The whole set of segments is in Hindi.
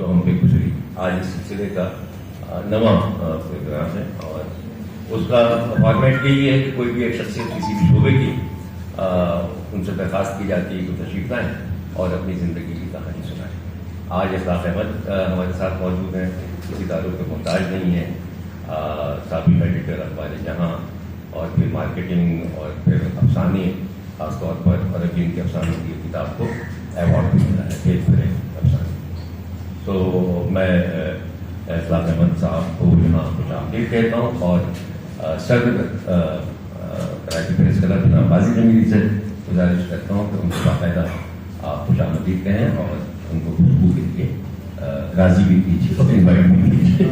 जो हम पे गुजरी। आज इस सिलसिले का नवा प्रोग्राम है और उसका फॉर्मेट यही है कि कोई भी एक शख्सियत किसी भी शोबे की उनसे दरख्वास्त की जाती है कि तशरीफ लाएँ और अपनी ज़िंदगी की कहानी सुनाएँ। आज इखलाक अहमद हमारे साथ मौजूद हैं, किसी ताल्लुक़ के मोहताज नहीं है, साबिक़ एडिटर अखबार जहाँ और फिर मार्केटिंग और फिर अफसाने, ख़ासतौर पर अरबियन के अफसानों की किताब को अवार्ड भी मिला है, फेल करें अफसाने। तो मैं इखलाक अहमद साहब को यहाँ खुश आमदीद कहता हूँ और सदर कराची प्रेस क्लब नाबाजी जमीली से गुजारिश करता हूँ कि उनको बाकायदा आप खुश आमदीद कहें और उनको खुशबू के लिए राज़ी भी कीजिए, इन्वाइट भी कीजिए।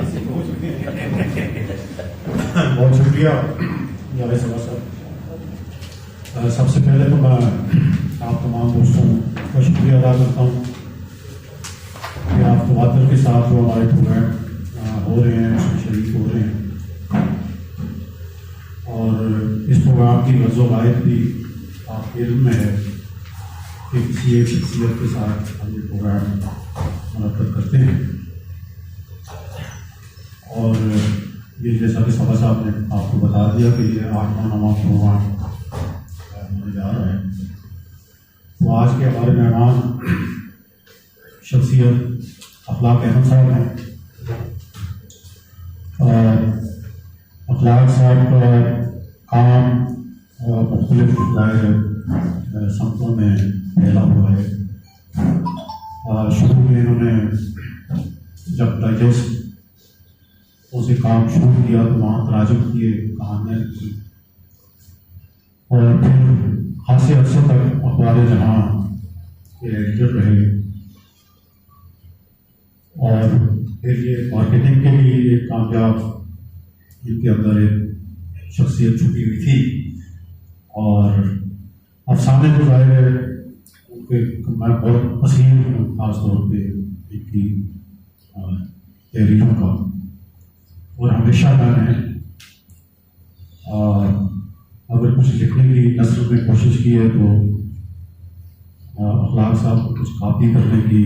बहुत शुक्रिया जावेद साहब। सबसे पहले तो मैं आप तमाम दोस्तों का शुक्रिया अदा करता हूँ कि आप तवातर के साथ जो हमारे प्रोग्राम हो रहे हैं उसमें शरीक हो रहे हैं और इस प्रोग्राम की गज़ो-वाहिद भी आपके इल्म में है कि किसी एक शख्सियत के साथ हम ये प्रोग्राम मुनक़्क़िद करते हैं। और ये जैसा कि सभा साहब ने आपको बता दिया कि ये 8-9 प्रोग्राम होने जा रहा है। तो आज के हमारे मेहमान शख्सियत इखलाक अहमद साहब हैं। इखलाक साहब का काम मुख्तलिफ समतों में फैला हुआ है। शुरू में इन्होंने जब डाइजेस्ट उसे काम शुरू किया तो वहाँ तराजुम किए, कहानियाँ की और फिर खासे अरसे तक अखबार जहाँ के एडिटर रहे और फिर ये मार्केटिंग के लिए एक कामयाब इनके अंदर एक शख्सियत छुपी हुई थी और अफसाने जो जाहिर है उनके मैं बहुत पसीन हूँ, खासतौर पर इनकी तहरीरों का। और हमेशा मैंने अगर कुछ लिखने की नस्ल में कोशिश की है तो इखलाक साहब को कुछ कॉपी करने की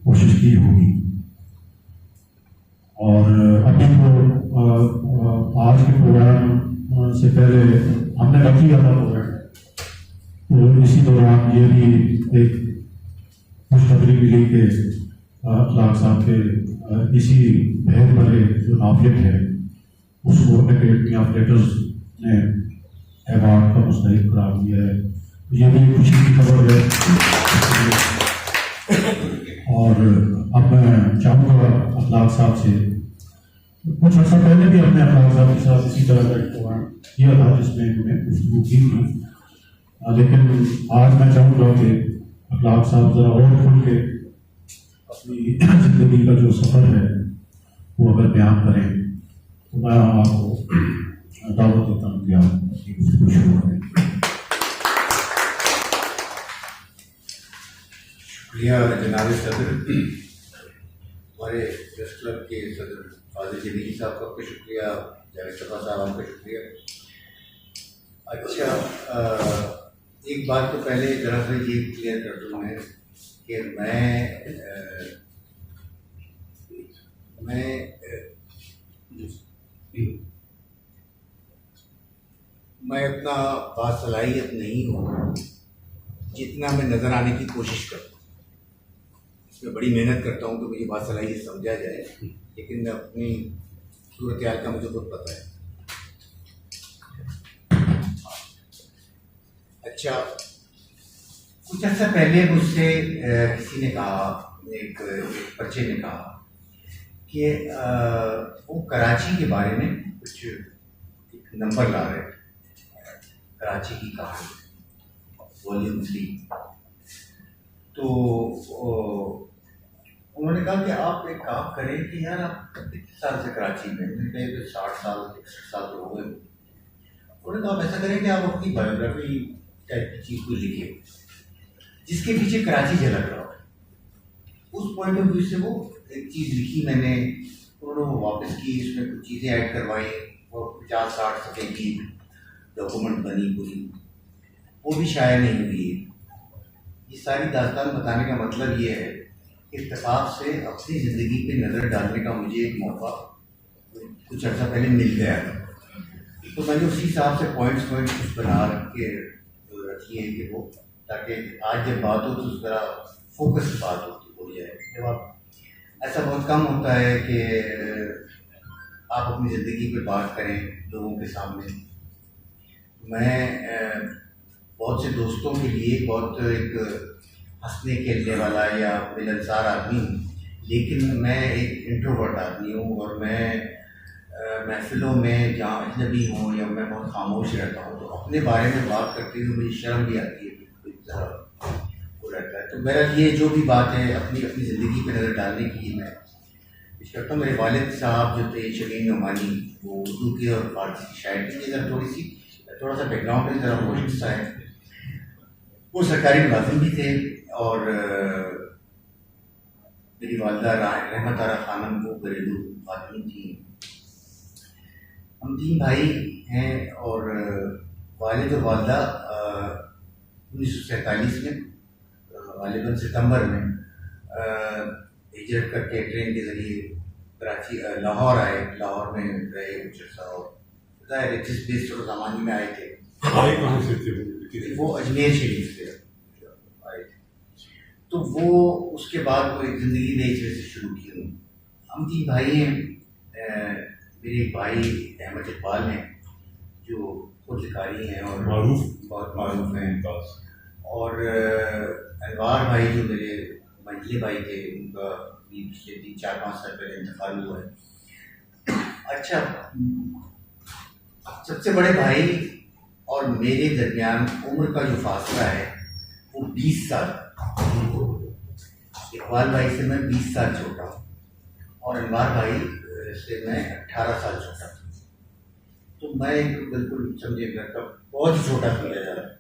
कोशिश की होगी। और अभी तो आज के प्रोग्राम से पहले हमने रख लिया था प्रोग्राम, तो इसी दौरान ये भी एक खुशखबरी मिली कि इखलाक साहब के इसी बहर भरे जो नावलेट है उसको एकेडमी ऑफ लेटर्स ने अवार्ड का मुस्तहिक करार दिया है। ये भी खुशी की खबर है। और अब मैं चाहूँगा इखलाक साहब से, कुछ अर्सा पहले भी हमने इखलाक साहब के साथ इसी तरह का एक प्रोग्राम किया था जिसमें उन्होंने गुफ्तगू की थी, लेकिन आज मैं चाहूँगा कि इखलाक साहब ज़रा और खुल के अपनी ज़िंदगी का जो सफ़र है वो अगर बयान करें तो मैं आपको दावत देता हूँ कि आप अपनी गुफ्तगू शुरू करें। शुक्रिया जनाब सदर, हमारे प्रेस क्लब के सदर फाजिल जमीली साहब का आपका शुक्रिया, जावेद साहब आपका शुक्रिया। अच्छा, एक बात तो पहले ज़रा सा ये क्लियर कर दूँ मैं कि मैं अपना बासलाहियत नहीं हूँ जितना मैं नज़र आने की कोशिश करता हूँ। इसमें बड़ी मेहनत करता हूँ कि मुझे बासलाहियत समझा जाए, लेकिन अपनी सूरत हाल का मुझे खुद पता है। अच्छा, कुछ अर्सा पहले मुझसे किसी ने कहा, एक बच्चे ने कहा कि वो कराची के बारे में कुछ एक नंबर ला रहे थे, कराची की कहानी वॉल्यूम 3। तो उन्होंने कहा कि आप एक काम करें कि यार आप कितने साल से कराची में, मैंने कहा 60 साल 61 साल तो हो गए। उन्होंने कहा आप ऐसा करें कि आप अपनी बायोग्राफी टाइप की चीज़ को लिखिए जिसके पीछे कराची झलक रहा हो। उस पॉइंट ऑफ व्यू से वो एक चीज़ लिखी मैंने, उन्होंने वो वापस की, इसमें कुछ चीज़ें ऐड करवाई, वो 50-60 सफ़े की डॉक्यूमेंट बनी पूरी, वो भी शाया नहीं हुई है। ये सारी दास्तान बताने का मतलब ये है इत्तेफाक से अपनी ज़िंदगी पे नज़र डालने का मुझे एक मौका कुछ अर्सा पहले मिल गया था। तो मैंने उसी हिसाब से पॉइंट्स कुछ बना के रखी है कि वो, ताकि आज जब बात हो तो उस तरह फोकस बात हो जाए। जब आप ऐसा बहुत कम होता है कि आप अपनी ज़िंदगी पे बात करें लोगों के सामने। मैं बहुत से दोस्तों के लिए बहुत एक हंसने खेलने वाला या मिलनसार आदमी हूँ, लेकिन मैं एक इंट्रोवर्ट आदमी हूँ और मैं महफिलों में जहाँ अजनबी हूँ या मैं बहुत खामोश रहता हूँ, तो अपने बारे में बात करते हुए मुझे शर्म भी आती है, वो रहता है। तो मेरा ये जो भी बात है अपनी अपनी ज़िंदगी पे नज़र डालने की मैं पेश करता हूँ। मेरे वालिद साहब जो थे शमीम नोमानी, वो उर्दू की और फारसी की शायरी की ज़रा थोड़ा सा बैकग्राउंड में ज़रा वो हिस्सा है। वो सरकारी मुलाजिम भी थे और मेरी वालदा रहमत आरा खानम वो घरेलू खातून थी। हम 3 भाई हैं और वालिद और वालदा 1947 में गालिबन सितंबर में हिजरत करके ट्रेन के ज़रिए कराची लाहौर आए। लाहौर में रहे कुछ अर्सा और ज़ाहिर जिस बेस और ज़माने में आए थे। आए कहाँ से थे वो अजमेर शरीफ से आए थे। तो वो उसके बाद वो एक ज़िंदगी नई सिरे से शुरू की। हम 3 भाई हैं। मेरे एक भाई अहमद इकबाल हैं जो खुद शिकारी हैं और बहुत मारूफ हैं, और अनवार भाई जो मेरे मंझले भाई थे, उनका भी पिछले 3-4-5 साल पहले इंतकाल हुआ है। अच्छा, सबसे बड़े भाई और मेरे दरमियान उम्र का जो फासला है वो 20 साल। इकबाल भाई से मैं 20 साल छोटा हूँ और अनवार भाई से मैं 18 साल छोटा था। तो मैं बिल्कुल समझे घर का बहुत ही छोटा समझा जा रहा है।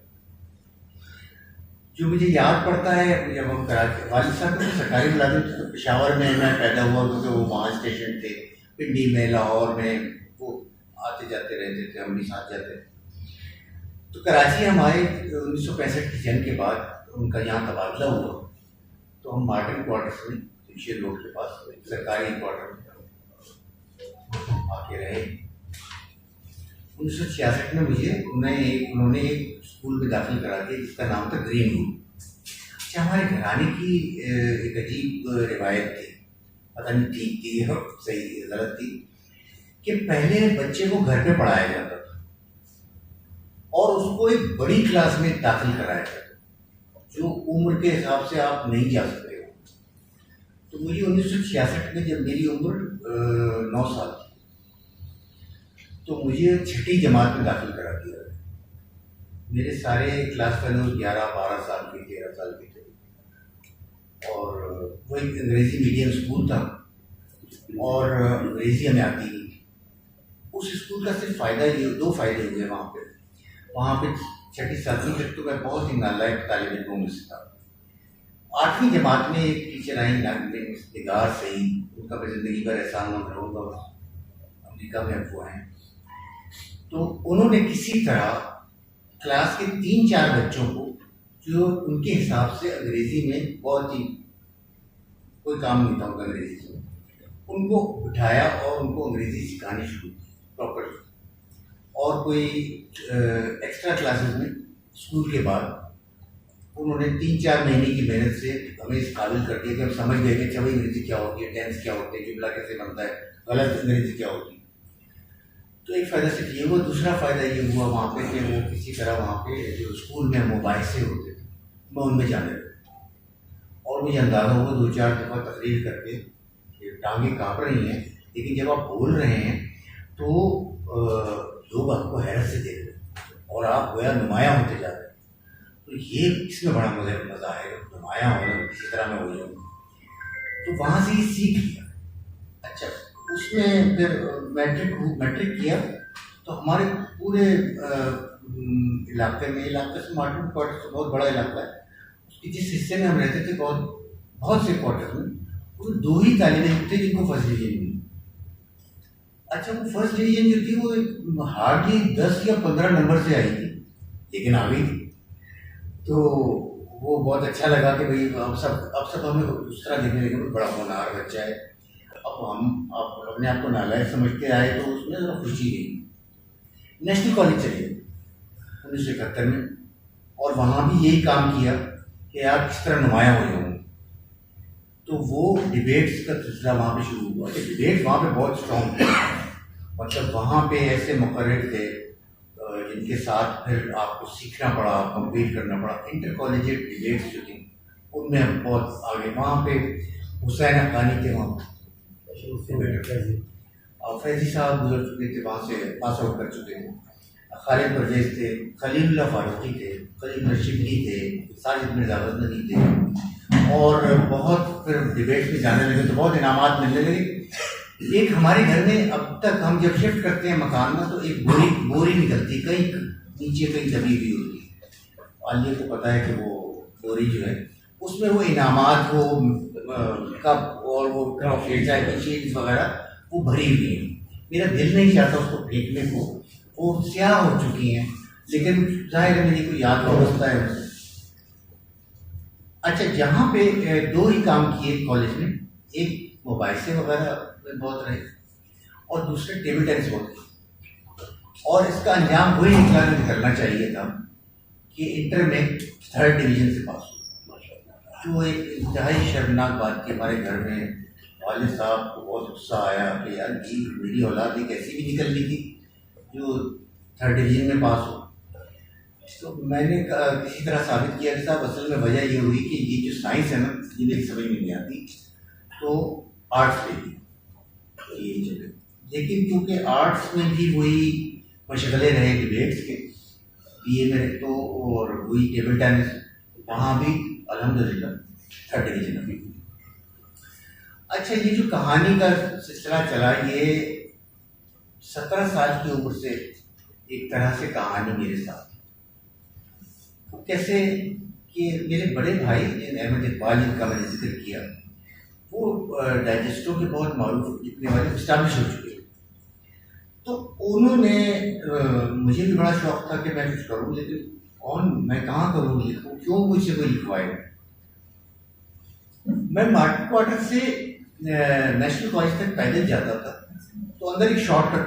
जो मुझे याद पड़ता है जब हम कराची, वालिद साहब तो सरकारी मुलाजिम थे, तो पेशावर में मैं पैदा हुआ क्योंकि वो वहाँ स्टेशन थे, पिंडी में, लाहौर में, वो आते जाते रहते थे, हम भी साथ जाते थे। तो कराची हमारे 1965 की जंग के बाद उनका यहाँ तबादला हुआ, तो हम मॉडर्न क्वार्टर्स में जमशेद रोड के पास सरकारी क्वार्टर में आके रहे। 1966 में मुझे उन्होंने एक स्कूल में दाखिल करा दिया जिसका नाम था ग्रीन रूम। अच्छा, हमारे घराने की एक अजीब रिवायत थी, पता नहीं ठीक थी या सही गलत थी, कि पहले बच्चे को घर पे पढ़ाया जाता था और उसको एक बड़ी क्लास में दाखिल कराया जाता था जो उम्र के हिसाब से आप नहीं जा सकते हो। तो मुझे 1966 में जब मेरी उम्र 9 साल थी तो मुझे 6ठी जमात में दाखिल करा दिया। मेरे सारे क्लास फेलोज 11-12 साल के, 13 साल के थे और वो एक अंग्रेज़ी मीडियम स्कूल था और अंग्रेज़ी हमें आती नहीं थी। उस स्कूल का सिर्फ फ़ायदा ये 2 फ़ायदे हुए वहाँ पे 6ठी 7वीं तक तो मैं बहुत ही नालायक तालिब इल्मों में से था। 8वीं जमात में एक टीचर आई निगार सही, उनका मैं ज़िंदगी भर एहसान मंद रहूँगा, अमेरिका में अब वो हैं। तो उन्होंने किसी तरह क्लास के 3-4 बच्चों को जो उनके हिसाब से अंग्रेज़ी में बहुत ही कोई काम नहीं था उनका अंग्रेज़ी से, उनको बिठाया और उनको अंग्रेज़ी सिखानी शुरू की प्रॉपर। और कोई एक्स्ट्रा क्लासेस में स्कूल के बाद उन्होंने 3-4 महीने की मेहनत से हमें इस काबिल कर दिया कि हम समझ गए कि अच्छा भाई अंग्रेज़ी क्या होती है, टेंस क्या होते हैं, जुमला कैसे बनता है, गलत अंग्रेज़ी क्या होती है। तो एक फ़ायदा सिर्फ ये हुआ। दूसरा फ़ायदा ये हुआ वहाँ पे कि वो किसी तरह वहाँ पे जो स्कूल में मोबाइल से होते थे मैं उनमें जाने लगा और मुझे अंदाज़ा हुआ 2-4 दफ़ा तकरीर करके कि टांगें काँप रही हैं, लेकिन जब आप बोल रहे हैं तो लोग आपको हैरत से देख रहे हैं और आप गोया नुमायाँ होते जा रहे हैं। तो ये इसमें बड़ा मुझे मज़ा आएगा, नुमायाँ होना किसी तरह मैं हो जाऊँ। तो वहाँ से ये सीख लिया। अच्छा, उसमें फिर मैट्रिक किया तो हमारे पूरे इलाके से मॉडर्न क्वार्टर से बहुत बड़ा इलाका है, उसके जिस हिस्से में हम रहते थे बहुत से क्वार्टर में वो 2 ही तालिब इल्म थे जिनको फर्स्ट डिवीजन मिली। अच्छा, वो फर्स्ट डिवीजन जो थी वो हार्डली 10 या 15 नंबर से आई थी, लेकिन आ गई थी। तो वो बहुत अच्छा लगा कि भाई अब सब हमें उस तरह देखने लगे, बड़ा होनहार बच्चा है। अब हम अपने आप को नालायक समझते आए तो उसमें ज़रा खुशी नहीं। नेशनल कॉलेज चले 1971 में, और वहाँ भी यही काम किया कि आप किस तरह नुमाया हो जाऊँ। तो वो डिबेट्स का सिलसिला वहाँ पे शुरू हुआ कि डिबेट वहाँ पे बहुत स्ट्रॉन्ग थे। मतलब वहाँ पे ऐसे मुकर्रर थे जिनके साथ फिर आपको सीखना पड़ा, कम्पीट करना पड़ा। इंटर कॉलेजिएट डिबेट्स जो थी उनमें हम बहुत आगे। वहाँ पे हुसैन अफगानी थे, वहाँ फैजी साहब गुजर चुके थे, वहाँ से पास आउट कर चुके थे। खालिद परवेज थे, खलीलुल्लाह फारूकी थे, खलील शिबली थे, साजिद मिर्जा गजनवी थे, और बहुत फिर डिबेट में जाने लगे तो बहुत इनामात मिलने लगे। एक हमारे घर में अब तक हम जब शिफ्ट करते हैं मकान में तो एक बोरी निकलती, कहीं नीचे कहीं दबी हुई होती है। आलिया को पता है कि वो बोरी जो है उसमें वो इनामात, वो कप और वो चाय की शीट्स वगैरह वो भरी हुई है। मेरा दिल नहीं चाहता उसको फेंकने को, वो स्याह हो चुकी हैं, लेकिन जाहिर है मेरी कोई याद अवस्था है उनसे। अच्छा, जहाँ पे दो ही काम किए कॉलेज में, एक मोबाइल से वगैरह में बहुत रहे और दूसरे टेबल टेनिस बहुत किए। और इसका अंजाम वही निकलना चाहिए था कि इंटर में 3rd डिवीज़न से पास हुआ, जो एक इंतहाई शर्मनाक बात थी। हमारे घर में वालिद साहब को बहुत गुस्सा आया कि यार जी मेरी औलाद एक ऐसी भी निकल गई थी जो 3rd डिवीज़न में पास हो। तो मैंने किसी तरह साबित किया कि साहब असल में वजह ये हुई कि ये जो साइंस है ना, ये मेरी समझ में नहीं आती, तो आर्ट्स ले ली, तो यही चले। लेकिन क्योंकि आर्ट्स में भी वही मशगले रहे डिबेट्स के, बीए में तो, और वही टेबल टेनिस, वहाँ भी अल्हम्दुलिल्लाह 3rd डिवीज़न अभी। अच्छा, ये जो कहानी का सिलसिला चला, ये 17 साल की उम्र से एक तरह से कहानी मेरे साथ। कैसे कि मेरे बड़े भाई अहमद इकबाल, जिनका मैंने जिक्र किया, वो डाइजेस्टो के बहुत मारूफ लिखने वाले इस्टाब्लिश हो चुके हैं। तो उन्होंने मुझे भी बड़ा शौक था कि मैं कुछ करूँ, लेकिन मैं कहाँ करूँ, लिखूँ, क्यों मुझसे कोई लिखवाए। मैं मार्केट क्वार्टर से नेशनल कॉलेज तक पैदल जाता था, तो अंदर एक शॉर्टकट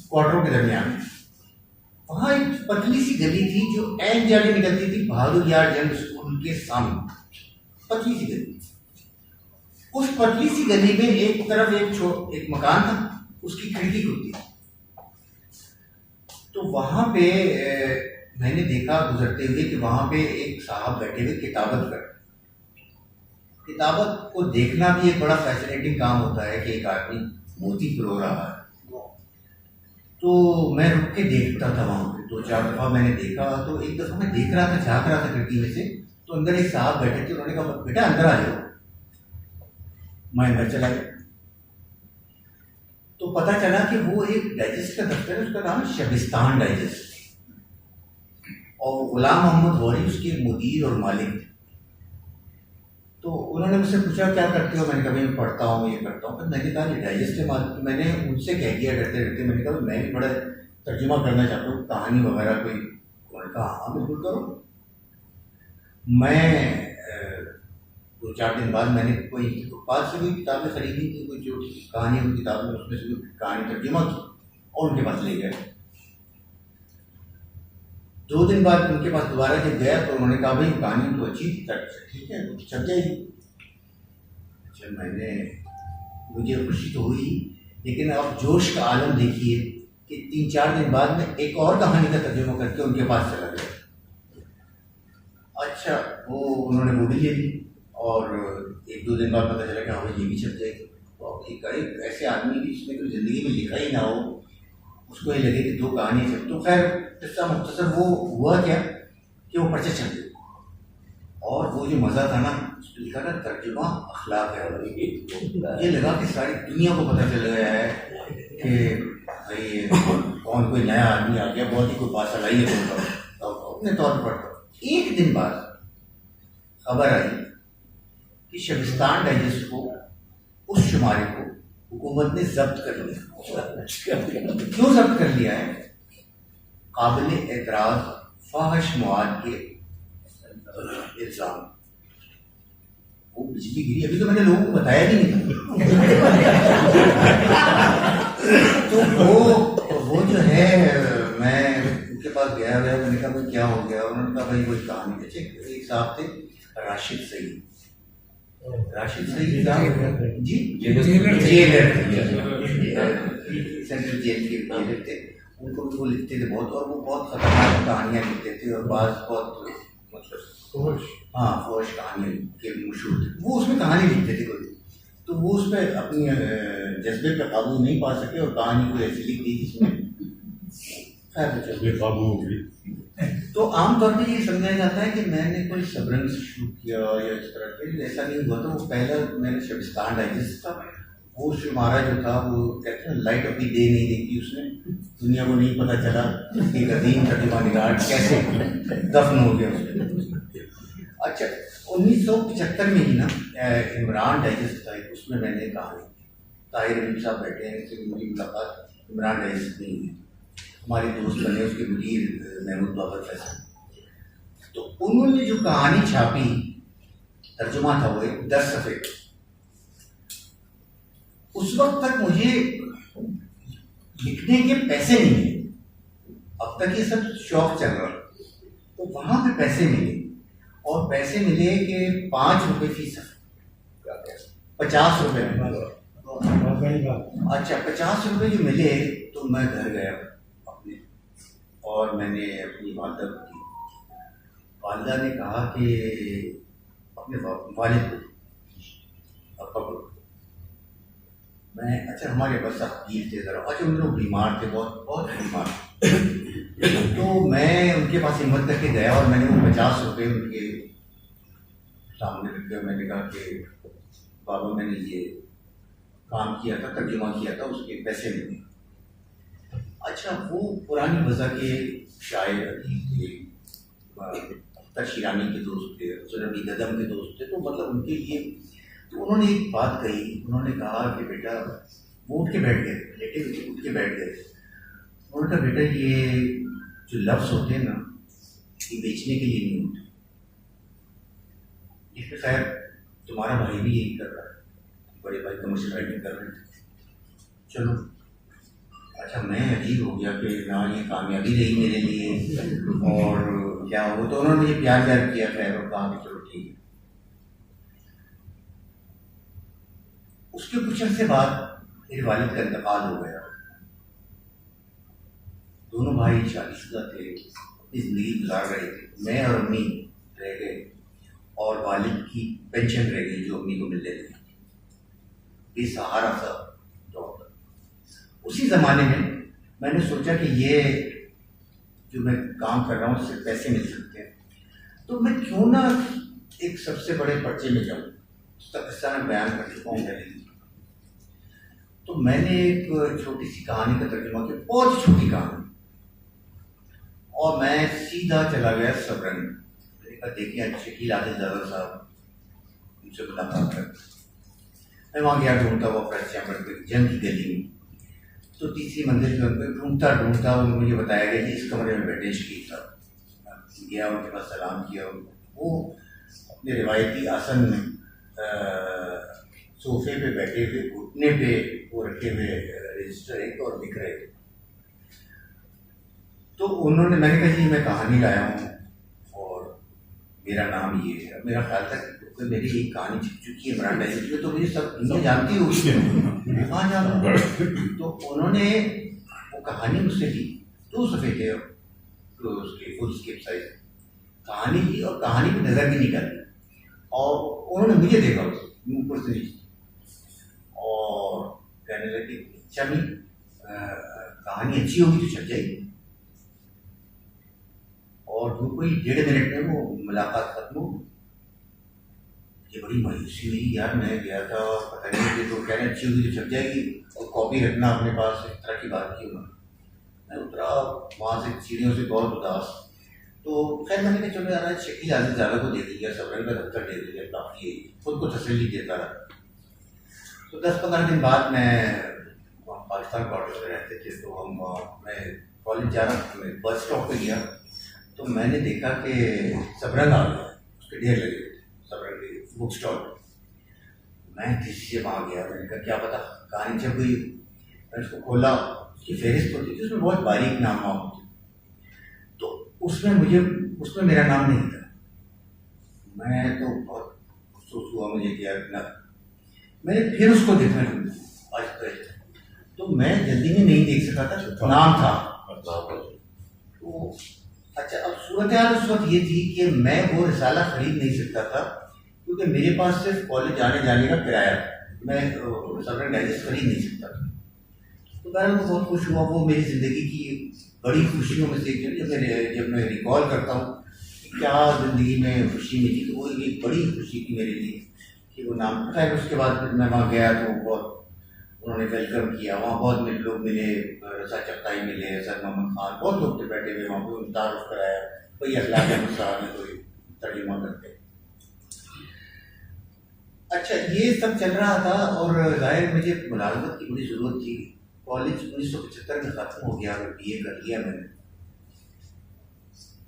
क्वार्टरों के दरमियान वहाँ एक पतली सी गली थी जो एन जाके निकलती थी बहादुर यार जंग स्कूल के सामने। पतली सी गली, उस पतली सी गली में एक तरफ एक मकान था, उसकी खिड़की खुलती थी। तो वहाँ पे मैंने देखा गुजरते हुए कि वहाँ पे एक साहब बैठे हुए किताबत कर। किताबत को देखना भी एक बड़ा फैसिनेटिंग काम होता है कि एक आदमी मोती पिरो रहा है। तो मैं रुक के देखता था वहाँ पे, 2-4 दफ़ा मैंने देखा। तो एक दफ़ा मैं देख रहा था, झाँक रहा था खिड़की में से, तो अंदर एक साहब बैठे थे। उन्होंने कहा बेटा अंदर आ जाओ। मैं अंदर चला गया तो पता चला कि वो एक डाइजेस्ट का दफ्तर है, उसका नाम है शबिस्तान डाइजेस्ट, और गुलाम मोहम्मद गौरी उसके मुदीर और मालिक। तो उन्होंने मुझसे पूछा क्या करते हो, मैंने कहा मैं पढ़ता हूँ, ये करता हूँ। फिर मैंने कहा ये डाइजेस्ट है मालिक। तो मैंने उनसे कह दिया डरते डरते, मैंने कहा मैं भी बड़ा तर्जुमा करना चाहता हूँ, कहानी वगैरह कोई। उन्होंने कहा हाँ बिल्कुल करो। मैं 2-4 दिन बाद मैंने कोई पास से कोई किताबें खरीदी थी, कोई जो कहानी की किताबें, उसमें से कोई कहानी तर्जुमा की और उनके पास ले गए। 2 दिन बाद उनके पास दोबारा जब गया तो उन्होंने कहा भाई कहानी तो अच्छी थी, ठीक है छप जाएगी। अच्छा, मुझे खुशी तो हुई, लेकिन अब जोश का आलम देखिए कि 3-4 दिन बाद में एक और कहानी का तर्जुमा करके उनके पास चला गया। अच्छा, उन्होंने वो भी ले ली, और 1-2 दिन बाद पता चला कि हाँ ये भी छप जाएगी। तो एक ऐसे आदमी भी जिसने कोई ज़िंदगी में लिखा ही ना हो, उसको ये लगे कि 2 कहानी छप। तो खैर किस्सा मुख्तसर वो हुआ क्या कि वो पर्चे छप गए, और वो जो मज़ा था ना, उसमें लिखा था तर्जुमा अखलाक है। ये लगा कि सारी दुनिया को पता चल गया है कि भाई कौन कोई नया आदमी आ गया, बहुत ही कोई बात लाई है अपने तौर पर। 1 दिन बाद खबर आई कि शबिस्तान डाइजेस्ट को, उस शुमारे को हुकूमत ने जब्त कर लिया। क्यों जब्त कर लिया है? काबिल एतराज फाहिश मवाद के इल्जाम, वो बिजली गिरी, अभी तो मैंने लोगों को बताया भी नहीं तो वो जो है, मैं उनके पास गया, मैंने कहा भाई क्या हो गया, उन्होंने कहा भाई कोई कहानी। अच्छा, एक साहब थे राशिद सईद, राशिद सईद साहब जी जेलर सेंट्रल जेल के जेलर थे, उनको वो लिखते थे बहुत, और वो बहुत खतरनाक कहानियाँ लिखते थे, और बहुत मतलब हाँ फौज कहानियाँ के मशहूर थे। वो उसमें कहानी लिखते थे कोई, तो वो उस पर अपनी जज्बे पर काबू नहीं पा सके और कहानी को ऐसी लिख दी जिसमें बेकाबू हो गई। तो आमतौर पर ये समझा जाता है कि मैंने कोई सबरंग शुरू किया या इस तरह के, ऐसा नहीं हुआ। तो वो पहला मैंने शबिस्तान डाइजेस्ट था, वो शुमारा जो था, वो कहते हैं लाइट ऑफ द डे नहीं देखी उसने, दुनिया को नहीं पता चला कि अदीम तर्जुमा निगार कैसे दफन हो गया उसमें। अच्छा, 1975 में ही ना इमरान डाइजेस्ट था, उसमें मैंने कहा ताहिर अमीन साहब बैठे हैं, इससे मेरी मुलाकात इमरान डाइजेस्ट नहीं है, हमारे दोस्त बने उसके मुदीर महमूद बाबर फैसल। तो उन्होंने जो कहानी छापी, तर्जुमा था वो 10 सफ़े, उस वक्त तक मुझे लिखने के पैसे नहीं मिले, अब तक ये सब शौक चल रहा, तो वहां पे पैसे मिले, और पैसे मिले कि 5 रुपए फी सफ़े, 50 रुपए। अच्छा, 50 रुपए जो मिले, तो मैं घर गया अपने, और मैंने अपनी वालदा को दी। वालदा ने कहा कि अपने वालिद को, पापा को, मैं अच्छा हमारे बस वकील थे ज़रा, अच्छा उन लोग बीमार थे, बहुत बहुत बीमार। तो मैं उनके पास हिम्मत करके गया, और मैंने वो 50 रुपये उनके सामने रख दिया। मैंने कहा कि बाबा मैंने ये काम किया था, तर्जुमा किया था, उसके पैसे मिले। अच्छा, वो पुरानी वज़ा के शायर थे, अख्तर शिरानी के दोस्त थे, रबी गदम के दोस्त थे, तो मतलब उनके लिए, तो उन्होंने एक बात कही, उन्होंने कहा कि बेटा, वो उठ के बैठ गए, लेटे उठ के बैठ गए, उन्होंने कहा बेटा ये जो लफ्ज़ होते हैं ना, ये बेचने के लिए नहीं होते, इसमें खैर तुम्हारा भाई भी यही कर रहा है, बड़े भाई कमर्शियल राइटिंग कर रहे थे, चलो। अच्छा, मैं अजीब हो गया कि ना ये कामयाबी रही मेरे लिए और क्या हो, तो उन्होंने मुझे प्यार किया खैर, और कहा कि चलो ठीक है। उसके कुछ अर्से बाद मेरे वालिद का इंतकाल हो गया। दोनों भाई शादीशुदा थे, अपनी जिंदगी गुजार रहे थे, मैं और अम्मी रह गए, और वालिद की पेंशन रह गई जो अम्मी को मिल रही थी, बेसहारा सा दौर। उसी ज़माने में मैंने सोचा कि ये जो मैं काम कर रहा हूँ उससे पैसे मिल सकते हैं, तो मैं क्यों ना एक सबसे बड़े पर्चे में जाऊँ, उसका किस्सा मैं बयान कर चुका हूँ पहले। तो मैंने एक छोटी सी कहानी का तर्जुमा किया, बहुत छोटी कहानी, और मैं सीधा चला गया सबरंग। देखिए शकील आदिलज़ादा साहब, उनसे मुलाकात कर, मैं वहाँ गया, ढूंढता हुआ प्रेस चैम्बर पे जंग की गली में, तो तीसरी मंजिल पर ढूंढता ढूंढता मुझे बताया गया कि इस कमरे में बैठे शकील साहब। गया, उनके पास सलाम किया, वो अपने रिवायती आसन में सोफे पे बैठे हुए, घुटने पे वो रखे हुए रजिस्टर एक और लिख रहे थे। तो उन्होंने, मैंने कहा जी मैं कहानी लाया हूँ और मेरा नाम ये है। मेरा ख्याल था कि मेरी एक कहानी छिप चुकी है इमरान डाइजेस्ट में, तो मुझे सब दुनिया जानती होगी, कहाँ जाना। तो उन्होंने वो कहानी मुझसे ली, 2 सफ़े थे तो उसके फुल स्केप साइज कहानी ली, और कहानी की नज़र भी निकाली, और उन्होंने मुझे देखा ऊपर से नीचे, और कहने लगे अच्छा नहीं, कहानी अच्छी होगी तो छप जाएगी। और वो कोई 1.5 मिनट में वो मुलाकात खत्म हो। ये बड़ी मायूसी हुई यार, मैं गया था पता नहीं कि तो कह रहे अच्छी होगी तो छप जाएगी, और कॉपी रखना अपने पास, इस तरह की बात की उन्होंने। मैं उतरा वहाँ से सीढ़ियों से बहुत उदास, तो खैर मैंने कहा चलो यार शकील आदिलज़ादा को दे दिया, सबरंग का दफ्तर दे दिया, काफ़ी खुद को तसल्ली देता रहा। तो 10-15 दिन बाद मैं पाकिस्तान क्वार्टर्स में रहते थे, तो हम मैं कॉलेज जा रहा था, मैं बस स्टॉप पे गया, तो मैंने देखा कि सबरंग आ गया, उसके ढेर लगे हुए थे सबरंग के बुक स्टॉल पे। मैं किसी से वहाँ गया, मैंने कहा क्या पता कहानी से कोई, मैंने उसको खोला, उसकी फहरिस्त होती थी, उसमें बहुत बारीक नाम होते, तो उसमें मेरा नाम नहीं था। मैं तो बहुत अफसोस हुआ मुझे कि यार ना, मैंने फिर उसको देखना शुरू किया आज तक, तो मैं जल्दी में नहीं देख सका था, नाम था। तो अच्छा, अब सूरत हाल उस वक्त ये थी कि मैं वो रिसाला खरीद नहीं सकता था क्योंकि मेरे पास सिर्फ कॉलेज आने जाने का किराया था, मैं सबरंग डाइजेस्ट खरीद नहीं सकता था। तो मैं बहुत खुश हुआ, वो मेरी ज़िंदगी की बड़ी खुशियों में से जब मैं रिकॉल करता हूँ कि क्या ज़िंदगी में खुशी मिली, तो वो एक बड़ी खुशी थी मेरे लिए कि वो नाम। खैर उसके बाद फिर मैं वहाँ गया तो बहुत उन्होंने वेलकम किया, वहाँ बहुत लोग मिले, रजा चक्ताई मिले, सर मोहम्मद खान, बहुत लोग थे बैठे हुए वहाँ पे, तारुफ कराया, कोई अखलाक अहमद साहब ने कोई तर्जुमा करते। अच्छा, ये सब चल रहा था और जाहिर मुझे मुलाजमत की बड़ी ज़रूरत थी। कॉलेज 1975 में ख़त्म हो गया, BA कर लिया मैंने।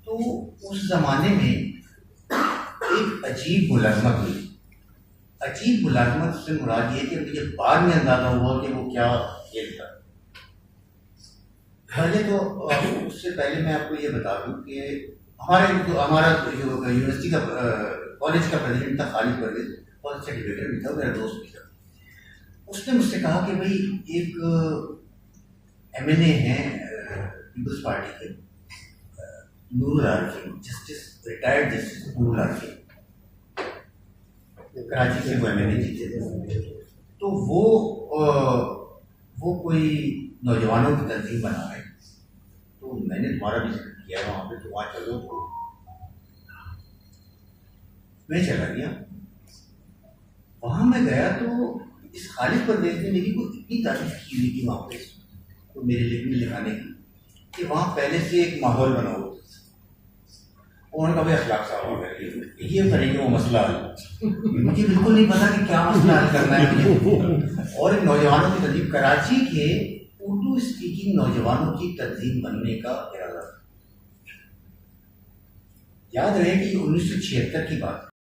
तो उस ज़माने में एक अजीब मुलाजमत हुई। अजीब मुलाजमत से मुराद ये कि मुझे बाद में अंदाजा हुआ कि वो क्या खेल था। पहले तो उससे पहले मैं आपको ये बता दूं कि हमारा जो यूनिवर्सिटी का कॉलेज का प्रेसिडेंट था खालिद परवेज, बहुत अच्छा डिबेटर भी था, मेरा दोस्त भी था। उसने मुझसे कहा कि भाई एक MNA हैं पीपल्स पार्टी के, नूरुल आरिफीन, रिटायर्ड जस्टिस नूरुल आरिफीन, कराची से वो MNA जीते थे। तो वो कोई नौजवानों की तंजीम बना रहे, तो मैंने तुम्हारा भी जिक्र किया वहाँ पे, तो वहाँ चलो। तो मैं चला गया, वहाँ मैं गया तो इस खालिद परवेज ने मेरी को इतनी तारीफ की हुई थी वहाँ पे, तो मेरे लिखने लिखाने की, कि वहाँ पहले से एक माहौल बना हुआ। उन्होंने कहा भाई अखलाक साहब ये करेंगे वो मसला हल। मुझे बिल्कुल नहीं पता कि क्या मसला हल करना है मुझे। और इन नौजवानों की तंजीम, कराची के उर्दू स्पीकिंग नौजवानों की तंजीम बनने का इरादा। याद रहे कि 1976 की बात,